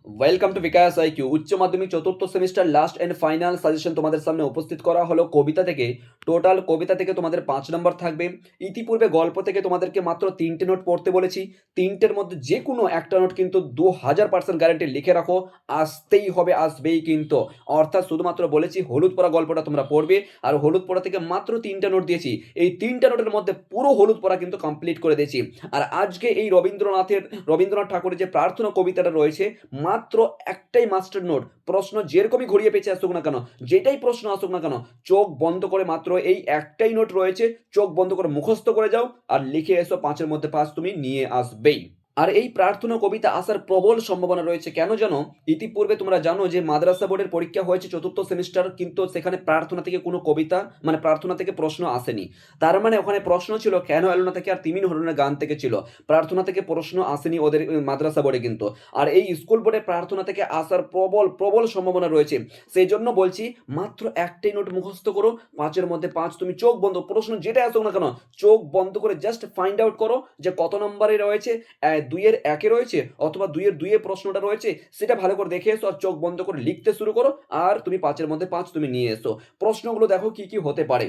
Welcome to bKash IQ. উচ্চ মাধ্যমিক চতুর্থ semester last and final suggestion তোমাদের সামনে উপস্থিত করা হলো। কবিতা থেকে টোটাল কবিতা থেকে তোমাদের 5 নম্বর থাকবে। ইতিপূর্বে গল্প থেকে তোমাদেরকে মাত্র 3টে নোট পড়তে বলেছি। 3টের মধ্যে যে কোনো একটা নোট কিন্তু 2000% গ্যারান্টি লিখে রাখো, আসতেই হবে, আসবেই কিন্তু। অর্থাৎ শুধুমাত্র বলেছি হলুদ পড়া গল্পটা তোমরা পড়বে, আর হলুদ পড়া থেকে মাত্র 3টে নোট দিয়েছি। এই 3টে নোটের মধ্যে পুরো হলুদ পড়া কিন্তু কমপ্লিট করে দিয়েছি। আর আজকে এই রবীন্দ্রনাথ ঠাকুরের যে প্রার্থনা কবিতাটা রয়েছে, মাত্র একটাই মাস্টার নোট। প্রশ্ন যেরকমই ঘুরিয়ে পেঁচে আসুক না কেন, যেটাই প্রশ্ন আসুক না কেন, চোখ বন্ধ করে মাত্র এই একটাই নোট রয়েছে, চোখ বন্ধ করে মুখস্থ করে যাও আর লিখে এসো। 5-এর মধ্যে 5 তুমি নিয়ে আসবেই। আর এই প্রার্থনা কবিতা আসার প্রবল সম্ভাবনা রয়েছে। কেন জানো? ইতিপূর্বে তোমরা জানো যে মাদ্রাসা বোর্ডের পরীক্ষা হয়েছে চতুর্থ সেমিস্টার, কিন্তু সেখানে প্রার্থনা থেকে কোনো কবিতা মানে প্রার্থনা থেকে প্রশ্ন আসেনি। তার মানে ওখানে প্রশ্ন ছিল কেন এলো না থেকে আর তিমিন হলো না গান থেকে ছিল। প্রার্থনা থেকে প্রশ্ন আসেনি ওদের মাদ্রাসা বোর্ডে কিন্তু। আর এই স্কুল বোর্ডে প্রার্থনা থেকে আসার প্রবল প্রবল সম্ভাবনা রয়েছে। সেই জন্য বলছি মাত্র একটাই নোট মুখস্থ করো, 5-এর মধ্যে 5 তুমি চোখ বন্ধ, প্রশ্ন যেটা আসুক না কেন চোখ বন্ধ করে জাস্ট ফাইন্ড আউট করো যে কত নম্বরে রয়েছে। 2-এর 1-এ রয়েছে অথবা 2-এর 2-এ প্রশ্নটা রয়েছে, সেটা ভালো করে দেখে এসো আর চোখ বন্ধ করে লিখতে শুরু করো। আর তুমি 5-এর মধ্যে 5 তুমি নিয়ে এসো। প্রশ্নগুলো দেখো কি কি হতে পারে।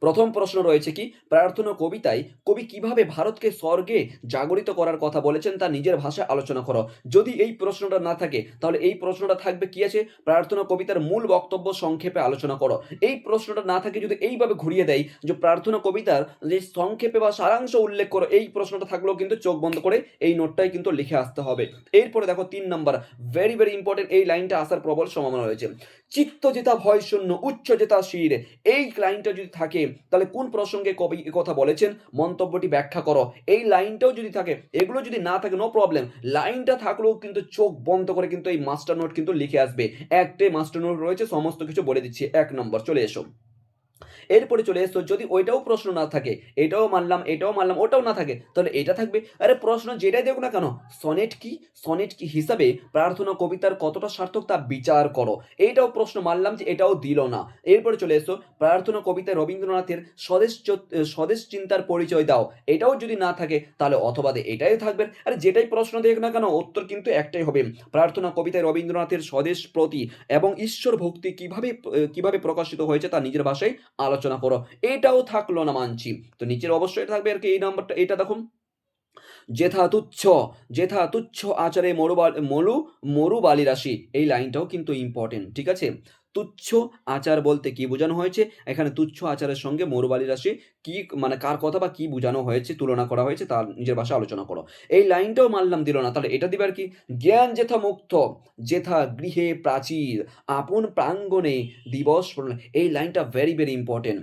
প্রথম প্রশ্ন রয়েছে কি, প্রার্থনা কবিতায় কবি কিভাবে ভারতকে স্বর্গে জাগরিত করার কথা বলেছেন তা নিজের ভাষায় আলোচনা করো। যদি এই প্রশ্নটা না থাকে তাহলে এই প্রশ্নটা থাকবে কি আছে, প্রার্থনা কবিতার মূল বক্তব্য সংক্ষেপে আলোচনা করো। এই প্রশ্নটা না থাকে যদি এইভাবে ঘুরিয়ে দেয় যে প্রার্থনা কবিতার যে সংক্ষেপে বা সারাংশ উল্লেখ করো, এই প্রশ্নটা থাকলেও কিন্তু চোখ বন্ধ করে এই নোটটাই কিন্তু লিখে আসতে হবে। এরপরে দেখো 3 নম্বর, ভেরি ভেরি ইম্পর্টেন্ট, এই লাইনটা আসার প্রবল সম্ভাবনা রয়েছে। চিত্ত যেতা ভয় শূন্য উচ্চ যেতা শির, এই লাইনটা যদি থাকে তাহলে কোন প্রসঙ্গে কবি কথা বলেছেন মন্তব্যটি ব্যাখ্যা করো। এই লাইনটাও যদি থাকে, এগুলো যদি না থাকে নো প্রবলেম, লাইনটা থাকলেও কিন্তু চোখ বন্ধ করে কিন্তু এই মাস্টার নোট কিন্তু লিখে আসবে। একটাই মাস্টার নোট রয়েছে, সমস্ত কিছু বলে দিচ্ছি। 1 নম্বর চলে এসো। এরপরে চলে এসো, যদি ওইটাও প্রশ্ন না থাকে, এটাও মানলাম এটাও মানলাম, ওটাও না থাকে, তাহলে এটা থাকবে। আরে প্রশ্ন যেটাই দেখো না কেন, সনেট কি, সনেট কি হিসাবে প্রার্থনা কবিতার কতটা সার্থক তা বিচার করো। এইটাও প্রশ্ন মানলাম যে এটাও দিল না। এরপরে চলে এসো, প্রার্থনা কবিতায় রবীন্দ্রনাথের স্বদেশ চিন্তার পরিচয় দাও। এটাও যদি না থাকে তাহলে অথবা এটাই থাকবে। আরে যেটাই প্রশ্ন দেখ না কেন উত্তর কিন্তু একটাই হবে। প্রার্থনা কবিতায় রবীন্দ্রনাথের স্বদেশ প্রতি এবং ঈশ্বর ভক্তি কিভাবে প্রকাশিত হয়েছে তা নিজের ভাষায় আলোচনা করো। এটাও থাকলো না মানছি, তো নিচের অবশ্যই থাকবে আর কি এই নাম্বারটা। এটা দেখো, যেথা তুচ্ছ যেথা তুচ্ছ আচারে মরু বালি রাশি, এই লাইনটাও কিন্তু ইম্পর্টেন্ট। ঠিক আছে, তুচ্ছ আচার বলতে কি বোঝানো হয়েছে, এখানে তুচ্ছ আচারের সঙ্গে মরুবালি রাশি কি মানে কার কথা বা কি বোঝানো হয়েছে, তুলনা করা হয়েছে তার নিজের ভাষা আলোচনা করো। এই লাইনটাও মানলাম, দিল না, তাহলে এটা দিবে আর কি, জ্ঞান যেথা মুক্ত যেথা গৃহে প্রাচীর আপন প্রাঙ্গণে দিবস এই লাইনটা ভেরি ভেরি ইম্পর্টেন্ট।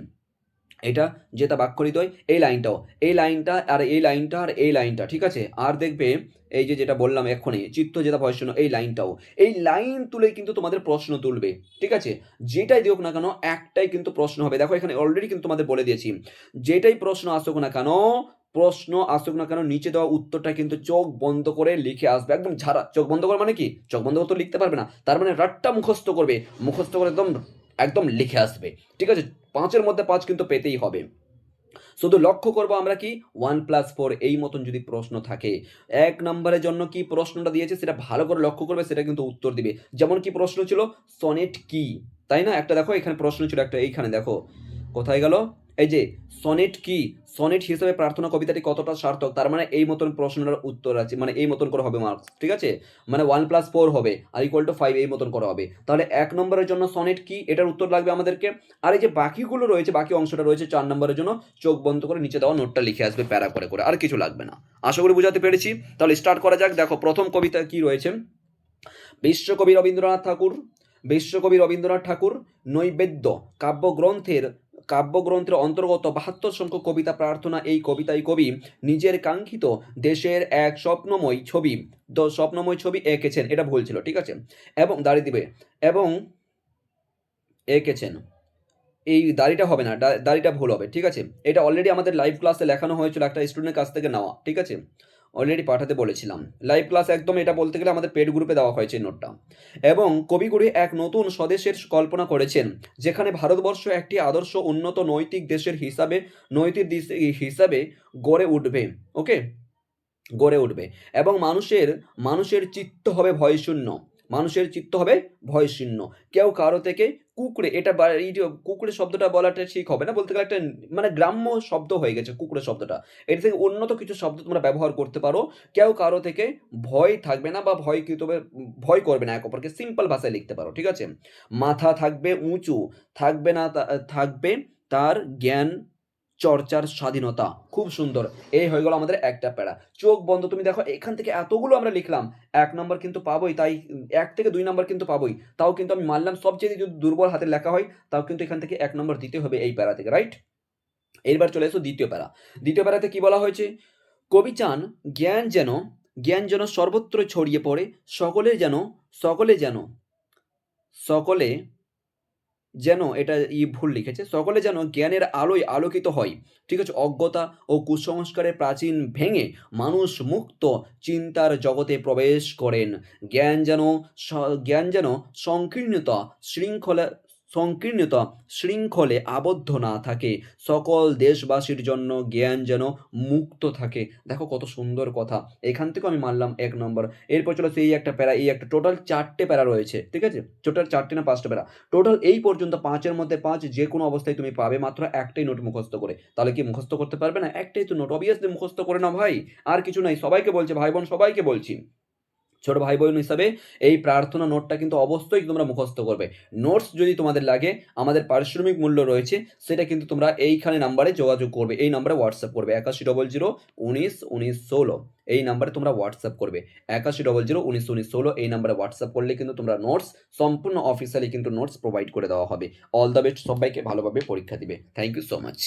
এটা যেটা বাক্য হৃদয়, এই লাইনটাও, এই লাইনটা আর এই লাইনটা আর এই লাইনটা, ঠিক আছে। আর দেখবে এই যে যেটা বললাম এক্ষুনি, চিত্ত যেটা ভয় শূন্য, এই লাইনটাও, এই লাইন তুলেই কিন্তু তোমাদের প্রশ্ন তুলবে। ঠিক আছে, যেটাই দিও না কেন একটাই কিন্তু প্রশ্ন হবে। দেখো এখানে অলরেডি কিন্তু তোমাদের বলে দিয়েছি, যেটাই প্রশ্ন আসুক না কেন, নিচে দেওয়া উত্তরটা কিন্তু চোখ বন্ধ করে লিখে আসবে। একদম ঝাড়া চোখ বন্ধ করে, মানে কি চোখ বন্ধ করে তো লিখতে পারবে না, তার মানে রাটটা মুখস্থ করবে, মুখস্থ করে একদম একদম লিখে আসবে। ঠিক আছে, 5-এর মধ্যে 5 কিন্তু পেতেই হবে। শুধু লক্ষ্য করবো আমরা কি 1+4 এই মতন যদি প্রশ্ন থাকে, 1 নম্বরের জন্য কি প্রশ্নটা দিয়েছে সেটা ভালো করে লক্ষ্য করবে, সেটা কিন্তু উত্তর দিবে। যেমন কি প্রশ্ন ছিল, সনেট কি, তাই না? একটা দেখো এখানে প্রশ্ন ছিল একটা, এইখানে দেখো কোথায় গেল, এই যে সনেট কি, সনেট হিসেবে প্রার্থনা কবিতাটি কতটা সার্থক, তার মানে এই মতন প্রশ্নটার উত্তর আছে, মানে এই মতন করে হবে মার্কস। ঠিক আছে, মানে 1+4 হবে আর =5 এই মতন করা হবে। তাহলে 1 নম্বরের জন্য সনেট কি, এটার উত্তর লাগবে আমাদেরকে। আর এই যে বাকিগুলো রয়েছে, বাকি অংশটা রয়েছে 4 নম্বরের জন্য, চোখ বন্ধ করে নিচে দেওয়া নোটটা লিখে আসবে প্যারা করে করে, আর কিছু লাগবে না। আশা করি বুঝাতে পেরেছি। তাহলে স্টার্ট করা যাক। দেখো প্রথম কবিতা কি রয়েছে, বিশ্বকবি রবীন্দ্রনাথ ঠাকুর, বিশ্বকবি রবীন্দ্রনাথ ঠাকুর নৈবেদ্য কাব্যগ্রন্থের অন্তর্গত 72 সংখ্যক কবিতা প্রার্থনা। এই কবিতায় কবি নিজের কাঙ্ক্ষিত দেশের এক স্বপ্নময় ছবি এঁকেছেন। এটা ভুল ছিল, ঠিক আছে, এবং দাঁড়িয়ে দিবে, এবং এঁকেছেন, এই দাড়িটা হবে না, দাড়িটা ভুল হবে। ঠিক আছে, এটা অলরেডি আমাদের লাইভ ক্লাসে লেখানো হয়েছিল, একটা স্টুডেন্টের কাছ থেকে নেওয়া। ঠিক আছে, অলরেডি পাঠাতে বলেছিলাম লাইভ ক্লাস, একদম এটা বলতে গেলে আমাদের পেড গ্রুপে দেওয়া হয়েছে নোটটা। এবং কবিগুরু এক নতুন স্বদেশের কল্পনা করেছেন, যেখানে ভারতবর্ষ একটি আদর্শ উন্নত নৈতিক হিসাবে গড়ে উঠবে। ওকে, গড়ে উঠবে এবং মানুষের চিত্ত হবে ভয়শূন্য, মানুষের চিত্ত হবে ভয়শূন্য। কেউ কারো থেকে কুঁকড়ে, এটা এই যে কুঁকড়ে শব্দটা বলাটা ঠিক হবে না, বলতে গেলে একটা মানে গ্রাম্য শব্দ হয়ে গেছে কুঁকড়ে শব্দটা। এর থেকে উন্নত কিছু শব্দ তোমরা ব্যবহার করতে পারো। কেউ কারো থেকে ভয় থাকবে না বা ভয় করবে না, এক অপরকে সিম্পল ভাষায় লিখতে পারো, ঠিক আছে? মাথা থাকবে উঁচু, থাকবে তার জ্ঞান চর্চার স্বাধীনতা। খুব সুন্দর। এই হয়ে গেল আমাদের একটা প্যারা। চোখ বন্ধ, তুমি দেখো এখান থেকে এতগুলো আমরা লিখলাম, ১ নাম্বার কিন্তু পাবোই, তাই ১ থেকে ২ নাম্বার কিন্তু পাবোই। তাও কিন্তু আমি মানলাম সবচেয়ে যদি দুর্বল হাতের লেখা হয়, তাও কিন্তু এখান থেকে ১ নম্বর দিতে হবে এই প্যারা থেকে, রাইট? এবার চলে এসো দ্বিতীয় প্যারা। দ্বিতীয় প্যারাতে কি বলা হয়েছে? কবি চান জ্ঞান যেন সর্বত্র ছড়িয়ে পড়ে, সকলে যেন সকলে যেন এটা ভুল লিখেছে। সকলে যেন জ্ঞানের আলোয় আলোকিত হয়। ঠিক আছে? অজ্ঞতা ও কুসংস্কারের প্রাচীন ভেঙে মানুষ মুক্ত চিন্তার জগতে প্রবেশ করেন। জ্ঞান যেন স জ্ঞান যেন সংকীর্ণতা, শৃঙ্খলা সংকীর্ণতা, শৃঙ্খলে আবদ্ধ না থাকে। সকল দেশবাসীর জন্য জ্ঞান যেন মুক্ত থাকে। দেখো কত সুন্দর কথা। এখান থেকেও আমি মানলাম ১ নম্বর। এরপর চলো সেই একটা প্যারা, এই একটা টোটাল ৪ টে প্যারা রয়েছে। ঠিক আছে? টোটাল ৪ টে না ৫ টা প্যারা। টোটাল এই পর্যন্ত ৫ এর মধ্যে ৫, যে কোনো অবস্থায় তুমি পাবে মাত্র একটাই নোট মুখস্থ করে। তাহলে কি মুখস্থ করতে পারবে না? একটাই তো নোট, অবভিয়াসলি মুখস্থ করে নাও ভাই। আর কিছু নাই। সবাইকে বলছি, ভাই বোন সবাইকে বলছি। ছোট ভাই বোন হিসাবে এই প্রার্থনা নোটটা কিন্তু অবশ্যই তোমরা মুখস্থ করবে। নোটস যদি তোমাদের লাগে, আমাদের পারিশ্রমিক মূল্য রয়েছে, সেটা কিন্তু তোমরা এইখানে নাম্বারে যোগাযোগ করবে। এই নাম্বারে হোয়াটসঅ্যাপ করবে ৮১00 ১৯ ১৯ ১৬। এই নাম্বারে তোমরা হোয়াটসঅ্যাপ করবে ৮১00 ১৯ ১৯ ১৬। এই নাম্বারে হোয়াটসঅ্যাপ করলে কিন্তু তোমরা নোটস সম্পূর্ণ অফিসিয়ালি কিন্তু নোটস প্রোভাইড করে দেওয়া হবে। অল দ্য বেস্ট, সবাইকে ভালোভাবে পরীক্ষা দিবে। Thank you so much.